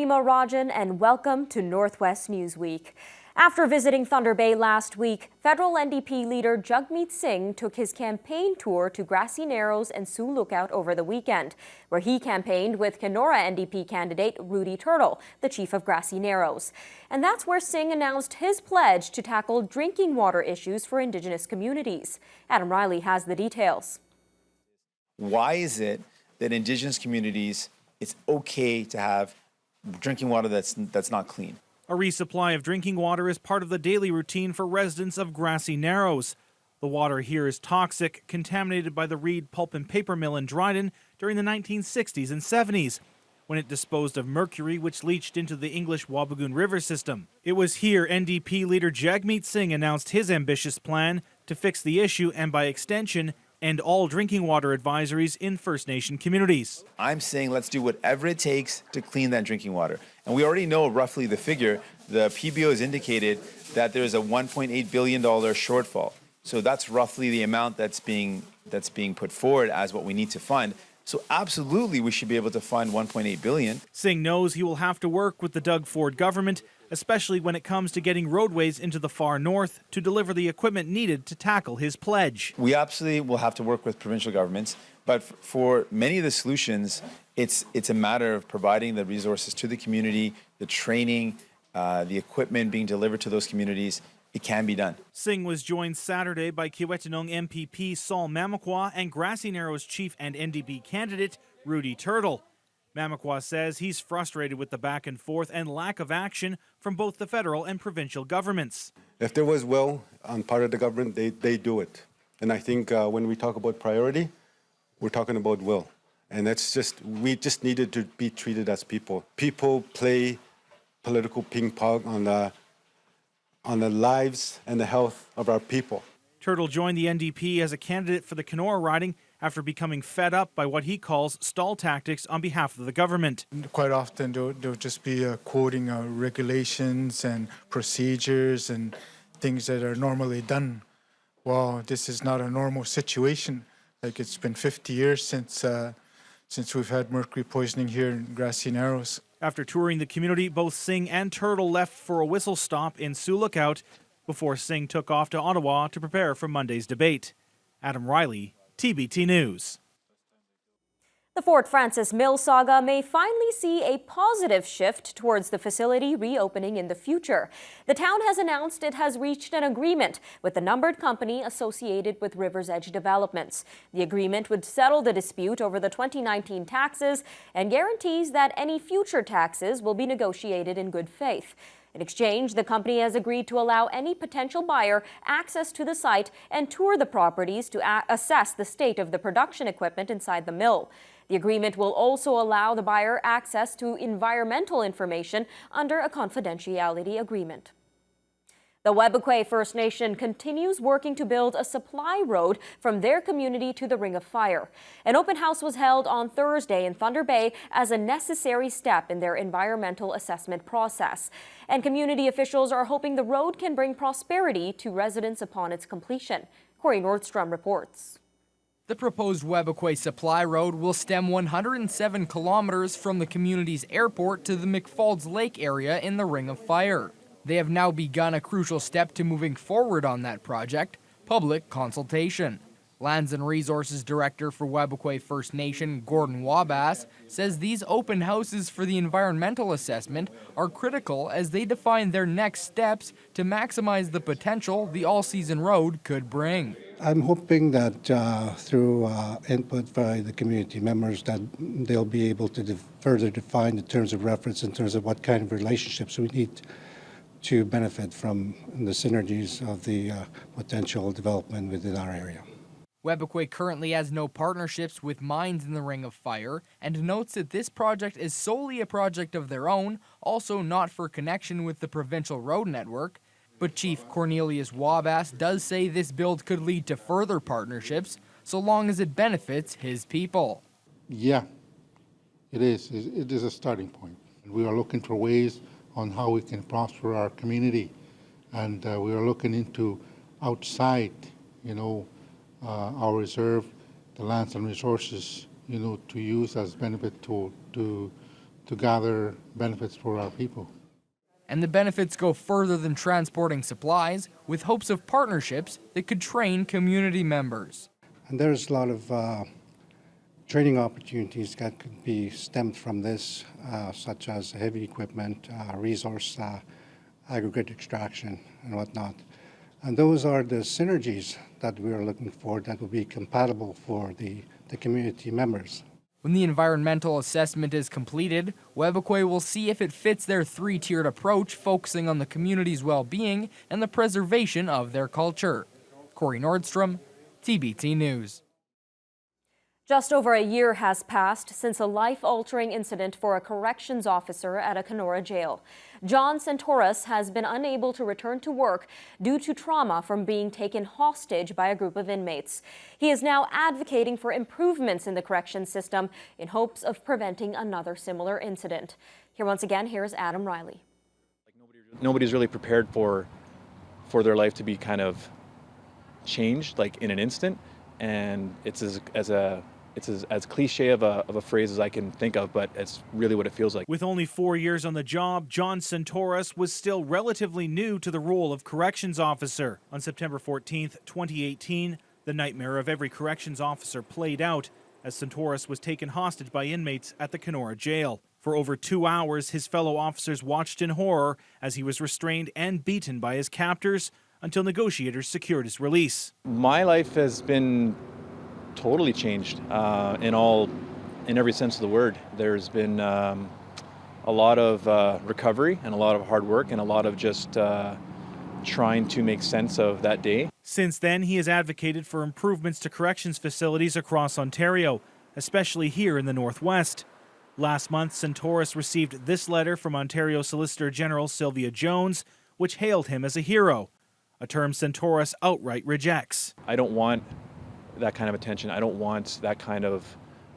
Rima Rajan, and welcome to Northwest Newsweek. After visiting Thunder Bay last week, federal NDP leader Jugmeet Sing took his campaign tour to Grassy Narrows and Sioux Lookout over the weekend, where he campaigned with Kenora NDP candidate Rudy Turtle, the chief of Grassy Narrows. And that's where Sing announced his pledge to tackle drinking water issues for Indigenous communities. Adam Riley has the details. Why is it that Indigenous communities, it's okay to have drinking water that's not clean? A resupply of drinking water is part of the daily routine for residents of Grassy Narrows. The water here is toxic, contaminated by the Reed Pulp and Paper Mill in Dryden during the 1960s and 70s, when it disposed of mercury which leached into the English Wabigoon River system. It was here NDP leader Jugmeet Sing announced his ambitious plan to fix the issue and, by extension, end all drinking water advisories in First Nation communities. I'm saying let's do whatever it takes to clean that drinking water. And we already know roughly the figure. The PBO has indicated that there's a $1.8 billion shortfall. So that's roughly the amount that's being put forward as what we need to fund. So absolutely we should be able to fund $1.8 billion. Singh knows he will have to work with the Doug Ford government, especially when it comes to getting roadways into the far north to deliver the equipment needed to tackle his pledge. We absolutely will have to work with provincial governments, but for many of the solutions, it's a matter of providing the resources to the community, the training, the equipment being delivered to those communities. It can be done. Singh was joined Saturday by Kiiwetinoong MPP Saul Mamakwa and Grassy Narrows chief and NDP candidate Rudy Turtle. Mamakwa says he's frustrated with the back and forth and lack of action from both the federal and provincial governments. If there was will on part of the government, they do it. And I think when we talk about priority, we're talking about will. And we just needed to be treated as people. People play political ping pong on the lives and the health of our people. Turtle joined the NDP as a candidate for the Kenora riding after becoming fed up by what he calls stall tactics on behalf of the government. Quite often there'll just be quoting regulations and procedures and things that are normally done. Well, this is not a normal situation. Like, it's been 50 years since we've had mercury poisoning here in Grassy Narrows. After touring the community, both Singh and Turtle left for a whistle stop in Sioux Lookout before Singh took off to Ottawa to prepare for Monday's debate. Adam Riley, TBT News. The Fort Frances Mill saga may finally see a positive shift towards the facility reopening in the future. The town has announced it has reached an agreement with the numbered company associated with River's Edge Developments. The agreement would settle the dispute over the 2019 taxes and guarantees that any future taxes will be negotiated in good faith. In exchange, the company has agreed to allow any potential buyer access to the site and tour the properties to assess the state of the production equipment inside the mill. The agreement will also allow the buyer access to environmental information under a confidentiality agreement. The Webequie First Nation continues working to build a supply road from their community to the Ring of Fire. An open house was held on Thursday in Thunder Bay as a necessary step in their environmental assessment process. And community officials are hoping the road can bring prosperity to residents upon its completion. Corey Nordstrom reports. The proposed Webequie Supply Road will stem 107 kilometers from the community's airport to the McFalls Lake area in the Ring of Fire. They have now begun a crucial step to moving forward on that project, public consultation. Lands and Resources Director for Webequie First Nation, Gordon Wabass, says these open houses for the environmental assessment are critical as they define their next steps to maximize the potential the all-season road could bring. I'm hoping that through input by the community members that they'll be able to further define the terms of reference in terms of what kind of relationships we need to benefit from the synergies of the potential development within our area. Webequie currently has no partnerships with mines in the Ring of Fire and notes that this project is solely a project of their own, also not for connection with the provincial road network. But Chief Cornelius Wabass does say this build could lead to further partnerships, so long as it benefits his people. Yeah, it is. It is a starting point. We are looking for ways on how we can prosper our community, and we are looking into outside, our reserve, the lands and resources, to use as benefit to to gather benefits for our people. And the benefits go further than transporting supplies, with hopes of partnerships that could train community members. And there's a lot of training opportunities that could be stemmed from this, such as heavy equipment, resource aggregate extraction, and whatnot. And those are the synergies that we are looking for that will be compatible for the community members. When the environmental assessment is completed, Webakwe will see if it fits their three-tiered approach, focusing on the community's well-being and the preservation of their culture. Corey Nordstrom, TBT News. Just over a year has passed since a life-altering incident for a corrections officer at a Kenora jail. John Santoris has been unable to return to work due to trauma from being taken hostage by a group of inmates. He is now advocating for improvements in the corrections system in hopes of preventing another similar incident. Here once again, here's Adam Riley. Nobody's really prepared for their life to be kind of changed like in an instant, and it's as cliche of a phrase as I can think of, but it's really what it feels like. With only 4 years on the job, John Santoris was still relatively new to the role of corrections officer. On September 14th, 2018, the nightmare of every corrections officer played out as Santoris was taken hostage by inmates at the Kenora jail. For over 2 hours, his fellow officers watched in horror as he was restrained and beaten by his captors until negotiators secured his release. My life has been totally changed in every sense of the word. There's been a lot of recovery and a lot of hard work and a lot of just trying to make sense of that day. Since then, he has advocated for improvements to corrections facilities across Ontario, especially here in the Northwest. Last month, Santoris received this letter from Ontario Solicitor General Sylvia Jones, which hailed him as a hero, a term Santoris outright rejects. I don't want that kind of attention. I don't want that kind of,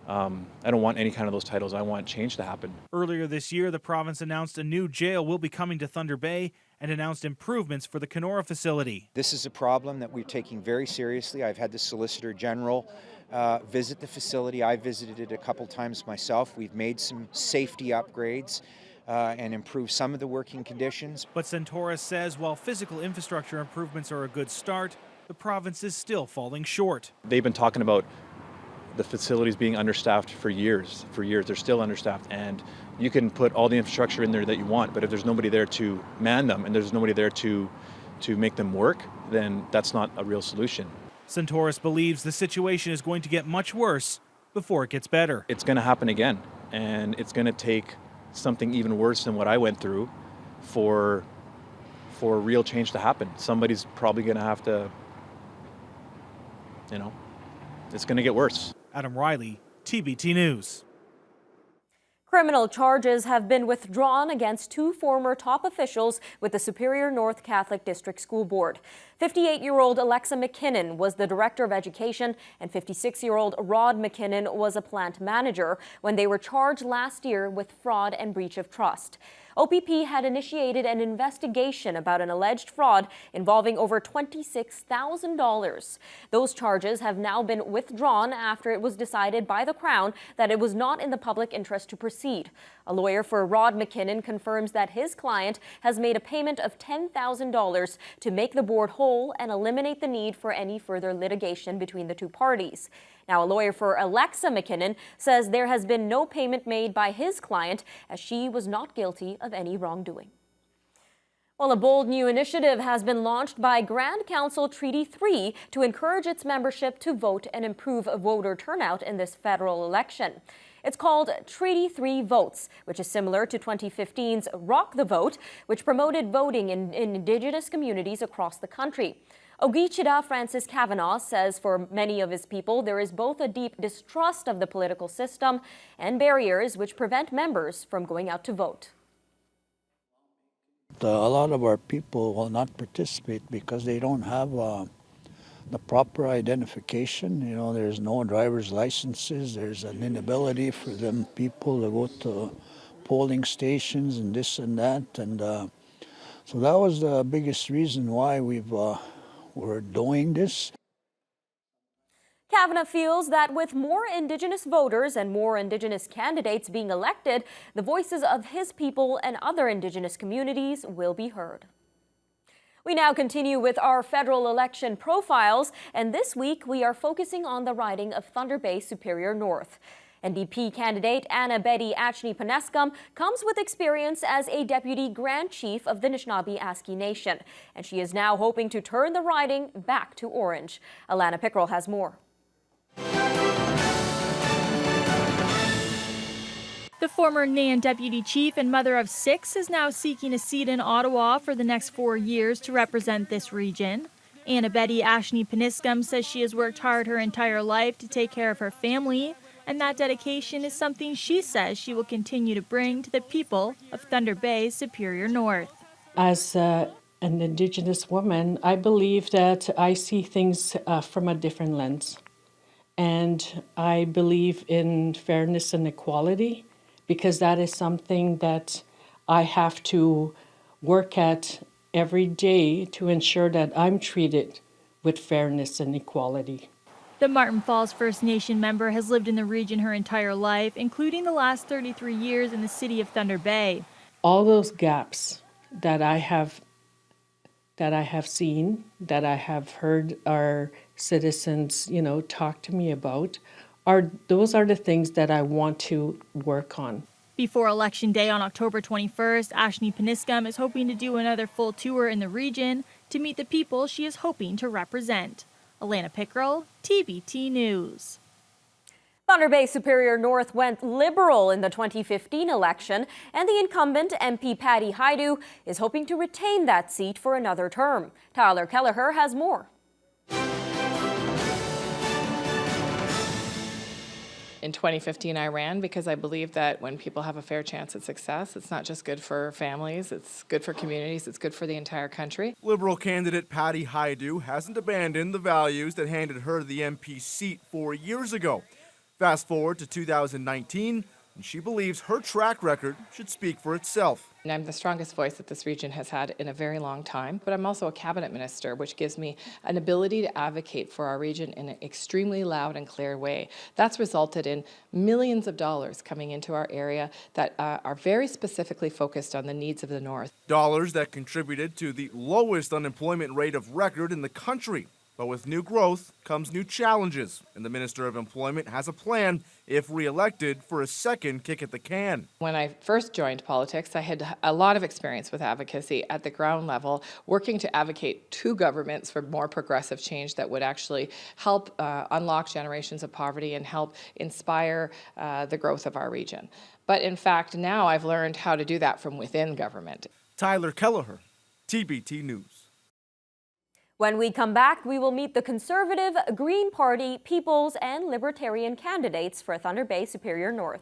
I don't want any kind of those titles. I want change to happen. Earlier this year, the province announced a new jail will be coming to Thunder Bay and announced improvements for the Kenora facility. This is a problem that we're taking very seriously. I've had the Solicitor General visit the facility. I visited it a couple times myself. We've made some safety upgrades and improved some of the working conditions. But Santoris says while physical infrastructure improvements are a good start, the province is still falling short. They've been talking about the facilities being understaffed for years. They're still understaffed, and you can put all the infrastructure in there that you want, but if there's nobody there to man them and there's nobody there to make them work, then that's not a real solution. Santoris believes the situation is going to get much worse before it gets better. It's going to happen again, and it's going to take something even worse than what I went through for real change to happen. Somebody's probably going to have to, it's going to get worse. Adam Riley, TBT News. Criminal charges have been withdrawn against two former top officials with the Superior North Catholic District School Board. 58-year-old Alexa McKinnon was the Director of Education and 56-year-old Rod McKinnon was a plant manager when they were charged last year with fraud and breach of trust. OPP had initiated an investigation about an alleged fraud involving over $26,000. Those charges have now been withdrawn after it was decided by the Crown that it was not in the public interest to proceed. A lawyer for Rod McKinnon confirms that his client has made a payment of $10,000 to make the board whole and eliminate the need for any further litigation between the two parties. Now, a lawyer for Alexa McKinnon says there has been no payment made by his client as she was not guilty of any wrongdoing. Well, a bold new initiative has been launched by Grand Council Treaty 3 to encourage its membership to vote and improve voter turnout in this federal election. It's called Treaty 3 Votes, which is similar to 2015's Rock the Vote, which promoted voting in Indigenous communities across the country. Ogichida Francis Kavanaugh says for many of his people, there is both a deep distrust of the political system and barriers which prevent members from going out to vote. A lot of our people will not participate because they don't have the proper identification. There's no driver's licenses. There's an inability for them people to go to polling stations and this and that. And so that was the biggest reason why we're doing this. Kavanagh feels that with more Indigenous voters and more Indigenous candidates being elected, the voices of his people and other Indigenous communities will be heard. We now continue with our federal election profiles, and this week we are focusing on the riding of Thunder Bay Superior North. NDP candidate Anna Betty Achny-Penescum comes with experience as a deputy Grand Chief of the Anishinaabe-Aski Nation, and she is now hoping to turn the riding back to orange. Alana Pickrell has more. The former Nain deputy chief and mother of 6 is now seeking a seat in Ottawa for the next 4 years to represent this region. Anna Betty Achny-Penescum says she has worked hard her entire life to take care of her family, and that dedication is something she says she will continue to bring to the people of Thunder Bay Superior North. As an Indigenous woman, I believe that I see things from a different lens. And I believe in fairness and equality, because that is something that I have to work at every day to ensure that I'm treated with fairness and equality. The Martin Falls First Nation member has lived in the region her entire life, including the last 33 years in the city of Thunder Bay. All those gaps that I have seen, that I have heard our citizens, talk to me about, those are the things that I want to work on. Before Election Day on October 21st, Achny-Penescum is hoping to do another full tour in the region to meet the people she is hoping to represent. Alana Pickrell, TVT News. Thunder Bay Superior North went Liberal in the 2015 election, and the incumbent MP Patty Haidu is hoping to retain that seat for another term. Tyler Kelleher has more. In 2015, I ran because I believe that when people have a fair chance at success, it's not just good for families, it's good for communities, it's good for the entire country. Liberal candidate Patty Haidu hasn't abandoned the values that handed her the MP seat 4 years ago. Fast forward to 2019, and she believes her track record should speak for itself. And I'm the strongest voice that this region has had in a very long time, but I'm also a cabinet minister, which gives me an ability to advocate for our region in an extremely loud and clear way. That's resulted in millions of dollars coming into our area that are very specifically focused on the needs of the North. Dollars that contributed to the lowest unemployment rate of record in the country. But with new growth comes new challenges, and the Minister of Employment has a plan, if re-elected, for a second kick at the can. When I first joined politics, I had a lot of experience with advocacy at the ground level, working to advocate to governments for more progressive change that would actually help unlock generations of poverty and help inspire the growth of our region. But in fact, now I've learned how to do that from within government. Tyler Kelleher, TBT News. When we come back, we will meet the Conservative, Green Party, People's, and Libertarian candidates for Thunder Bay Superior North.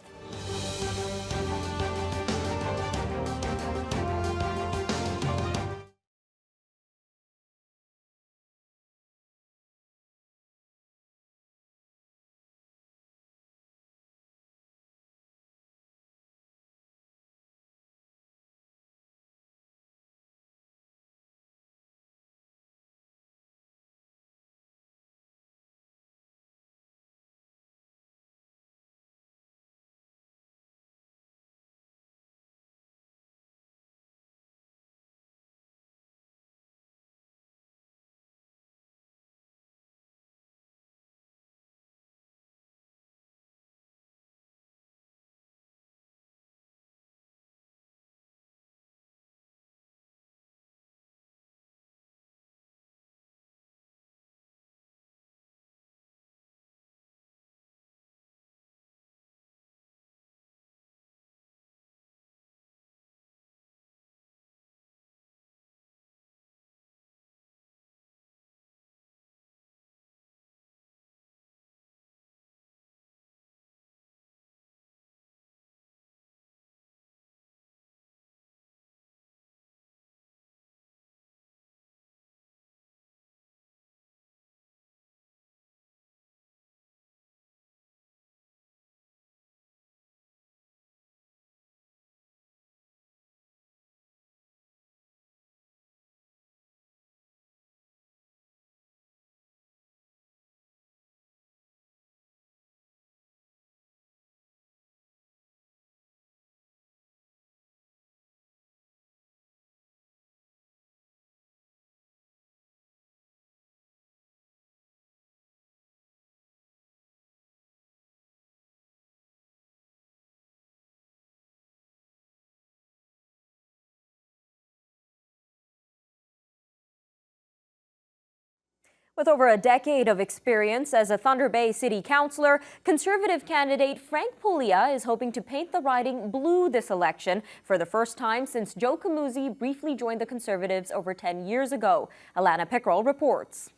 With over a decade of experience as a Thunder Bay City Councillor, Conservative candidate Frank Puglia is hoping to paint the riding blue this election for the first time since Joe Camusi briefly joined the Conservatives over 10 years ago. Alana Pickrell reports.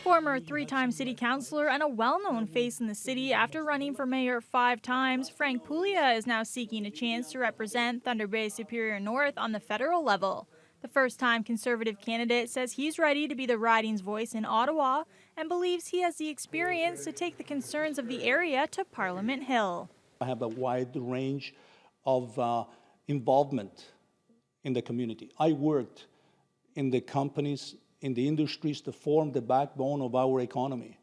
Former three-time city councillor and a well-known face in the city after running for mayor 5 times, Frank Puglia is now seeking a chance to represent Thunder Bay Superior North on the federal level. The first-time Conservative candidate says he's ready to be the riding's voice in Ottawa and believes he has the experience to take the concerns of the area to Parliament Hill. I have a wide range of involvement in the community. I worked in the companies, in the industries to form the backbone of our economy.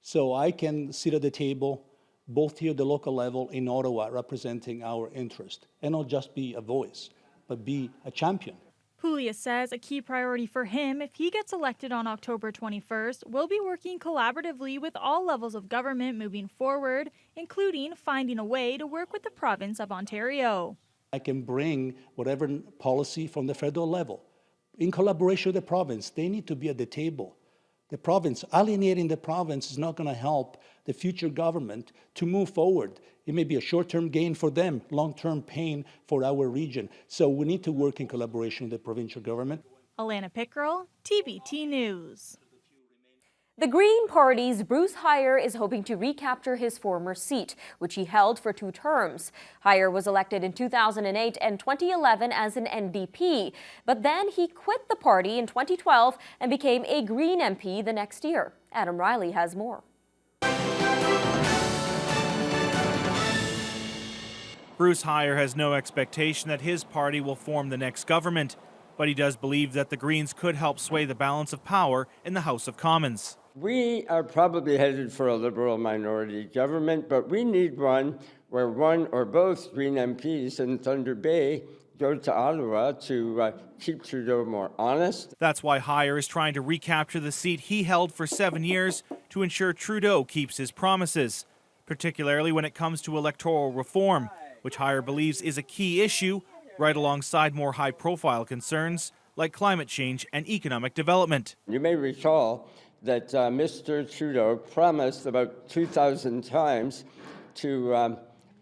So I can sit at the table, both here at the local level in Ottawa, representing our interest, and not just be a voice, but be a champion. Puglia says a key priority for him if he gets elected on October 21st will be working collaboratively with all levels of government moving forward, including finding a way to work with the province of Ontario. I can bring whatever policy from the federal level. In collaboration with the province, they need to be at the table. The province, alienating the province is not going to help the future government to move forward. It may be a short-term gain for them, long-term pain for our region. So we need to work in collaboration with the provincial government. Alana Pickrell, TBT News. The Green Party's Bruce Heyer is hoping to recapture his former seat, which he held for 2 terms. Heyer was elected in 2008 and 2011 as an NDP, but then he quit the party in 2012 and became a Green MP the next year. Adam Riley has more. Bruce Heyer has no expectation that his party will form the next government, but he does believe that the Greens could help sway the balance of power in the House of Commons. We are probably headed for a Liberal minority government, but we need one where one or both Green MPs in Thunder Bay go to Ottawa to keep Trudeau more honest. That's why Heyer is trying to recapture the seat he held for 7 years to ensure Trudeau keeps his promises, particularly when it comes to electoral reform, which Heyer believes is a key issue, right alongside more high-profile concerns like climate change and economic development. You may recall that Mr. Trudeau promised about 2,000 times to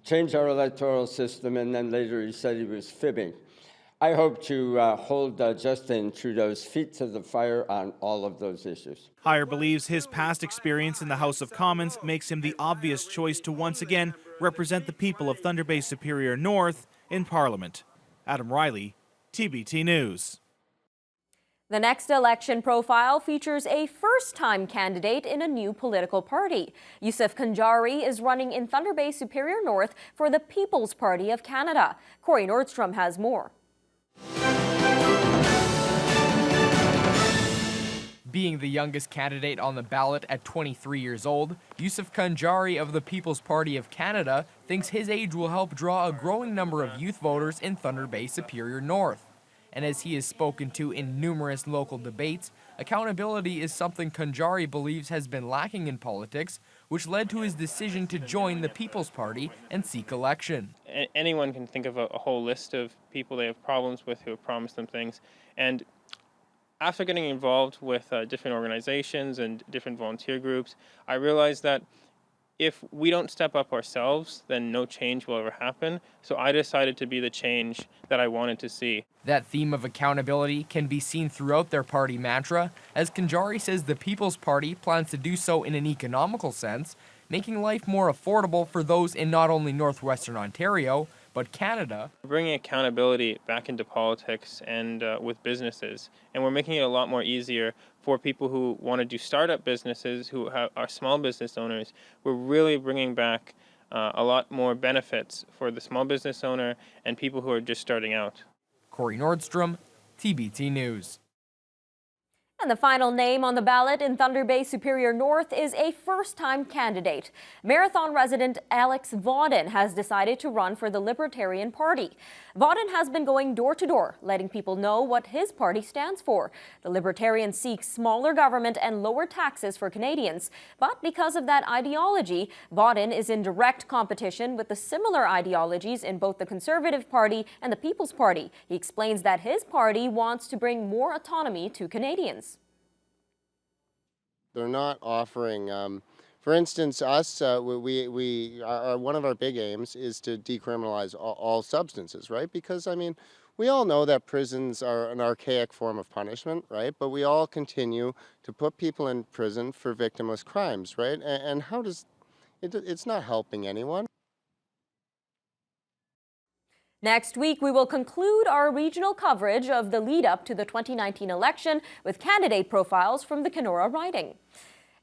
change our electoral system, and then later he said he was fibbing. I hope to hold Justin Trudeau's feet to the fire on all of those issues. Heyer believes his past experience in the House of Commons makes him the obvious choice to once again represent the people of Thunder Bay Superior North in Parliament. Adam Riley, TBT News. The next election profile features a first-time candidate in a new political party. Yousef Kanjari is running in Thunder Bay Superior North for the People's Party of Canada. Corey Nordstrom has more. Being the youngest candidate on the ballot at 23 years old, Yousef Kanjari of the People's Party of Canada thinks his age will help draw a growing number of youth voters in Thunder Bay Superior North. And as he is spoken to in numerous local debates, accountability is something Kanjari believes has been lacking in politics, which led to his decision to join the People's Party and seek election. Anyone can think of a whole list of people they have problems with who have promised them things. And after getting involved with different organizations and different volunteer groups, I realized that if we don't step up ourselves, then no change will ever happen. So I decided to be the change that I wanted to see. That theme of accountability can be seen throughout their party mantra, as Kanjari says the People's Party plans to do so in an economical sense, making life more affordable for those in not only northwestern Ontario, but Canada. We're bringing accountability back into politics and with businesses, and we're making it a lot more easier for people who want to do startup businesses, who are small business owners. We're really bringing back a lot more benefits for the small business owner and people who are just starting out. Corey Nordstrom, TBT News. And the final name on the ballot in Thunder Bay Superior North is a first-time candidate. Marathon resident Alex Vauden has decided to run for the Libertarian Party. Vauden has been going door to door, letting people know what his party stands for. The Libertarians seek smaller government and lower taxes for Canadians. But because of that ideology, Vauden is in direct competition with the similar ideologies in both the Conservative Party and the People's Party. He explains that his party wants to bring more autonomy to Canadians. They're not offering, for instance, us, one of our big aims is to decriminalize all substances, right? Because, I mean, we all know that prisons are an archaic form of punishment, right? But we all continue to put people in prison for victimless crimes, right? And how does, it's not helping anyone. Next week, we will conclude our regional coverage of the lead-up to the 2019 election with candidate profiles from the Kenora riding.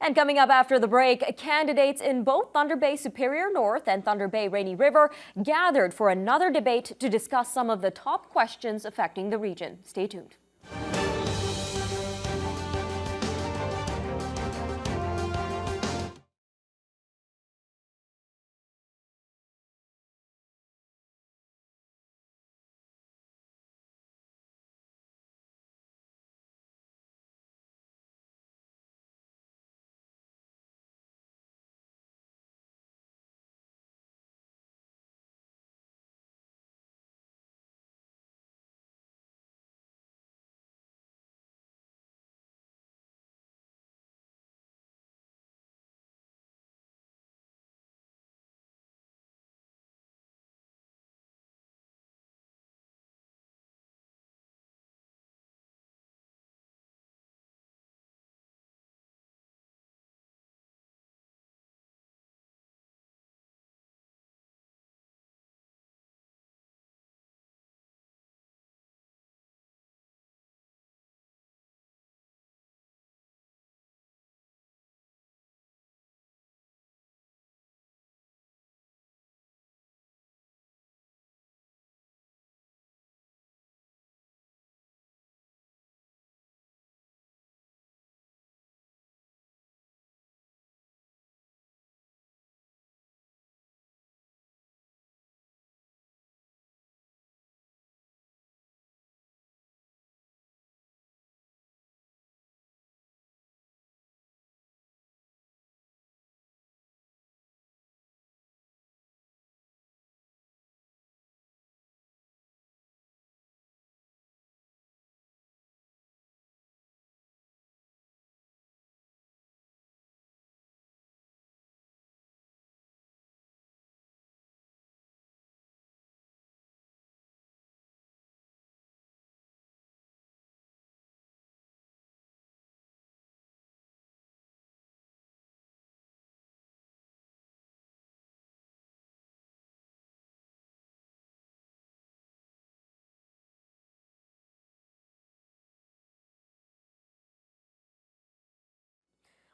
And coming up after the break, candidates in both Thunder Bay Superior North and Thunder Bay Rainy River gathered for another debate to discuss some of the top questions affecting the region. Stay tuned.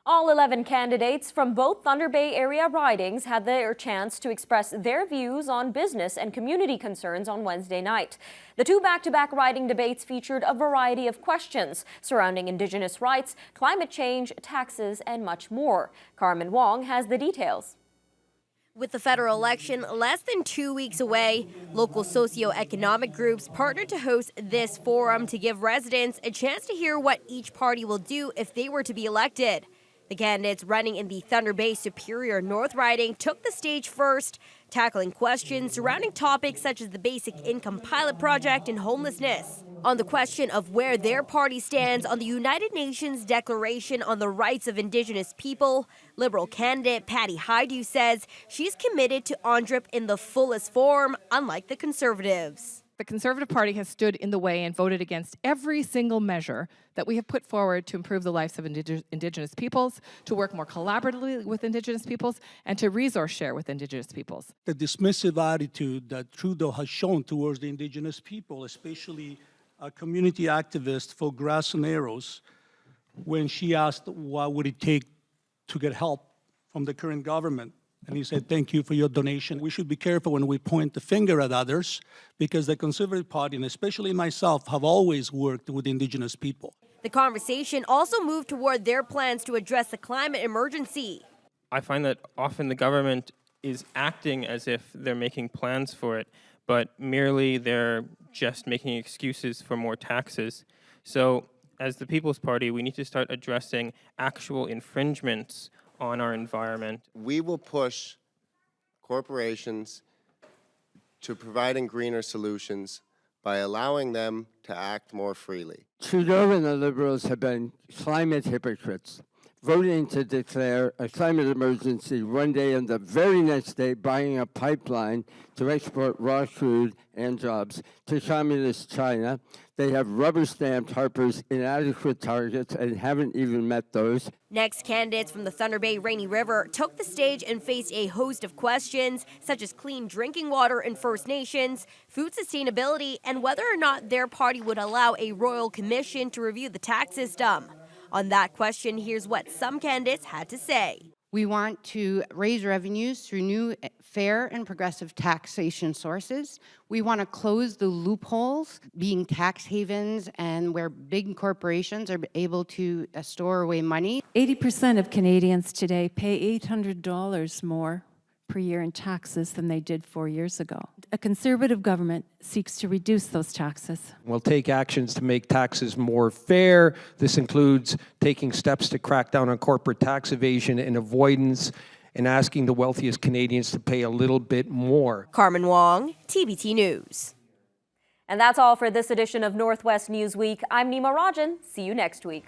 All 11 candidates from both Thunder Bay area ridings had their chance to express their views on business and community concerns on Wednesday night. The two back-to-back riding debates featured a variety of questions surrounding Indigenous rights, climate change, taxes, and much more. Carmen Wong has the details. With the federal election less than 2 weeks away, local socioeconomic groups partnered to host this forum to give residents a chance to hear what each party will do if they were to be elected. The candidates running in the Thunder Bay Superior North riding took the stage first, tackling questions surrounding topics such as the Basic Income Pilot Project and homelessness. On the question of where their party stands on the United Nations Declaration on the Rights of Indigenous People, Liberal candidate Patty Haidu says she's committed to UNDRIP in the fullest form, unlike the Conservatives. The Conservative Party has stood in the way and voted against every single measure that we have put forward to improve the lives of Indigenous peoples, to work more collaboratively with Indigenous peoples, and to resource share with Indigenous peoples. The dismissive attitude that Trudeau has shown towards the Indigenous people, especially a community activist for Grassy Narrows, when she asked what would it take to get help from the current government. And he said, thank you for your donation. We should be careful when we point the finger at others, because the Conservative Party, and especially myself, have always worked with Indigenous people. The conversation also moved toward their plans to address the climate emergency. I find that often the government is acting as if they're making plans for it, but merely they're just making excuses for more taxes. So as the People's Party, we need to start addressing actual infringements on our environment. We will push corporations to providing greener solutions by allowing them to act more freely. Trudeau and the Liberals have been climate hypocrites, voting to declare a climate emergency one day and the very next day buying a pipeline to export raw crude and jobs to communist China. They have rubber-stamped Harper's inadequate targets and haven't even met those. Next, candidates from the Thunder Bay Rainy River took the stage and faced a host of questions, such as clean drinking water in First Nations, food sustainability, and whether or not their party would allow a royal commission to review the tax system. On that question, here's what some candidates had to say. We want to raise revenues through new, fair and progressive taxation sources. We want to close the loopholes, being tax havens and where big corporations are able to store away money. 80% of Canadians today pay $800 more per year in taxes than they did 4 years ago. A Conservative government seeks to reduce those taxes. We'll take actions to make taxes more fair. This includes taking steps to crack down on corporate tax evasion and avoidance and asking the wealthiest Canadians to pay a little bit more. Carmen Wong, TBT News. And that's all for this edition of Northwest Newsweek. I'm Nima Rajan. See you next week.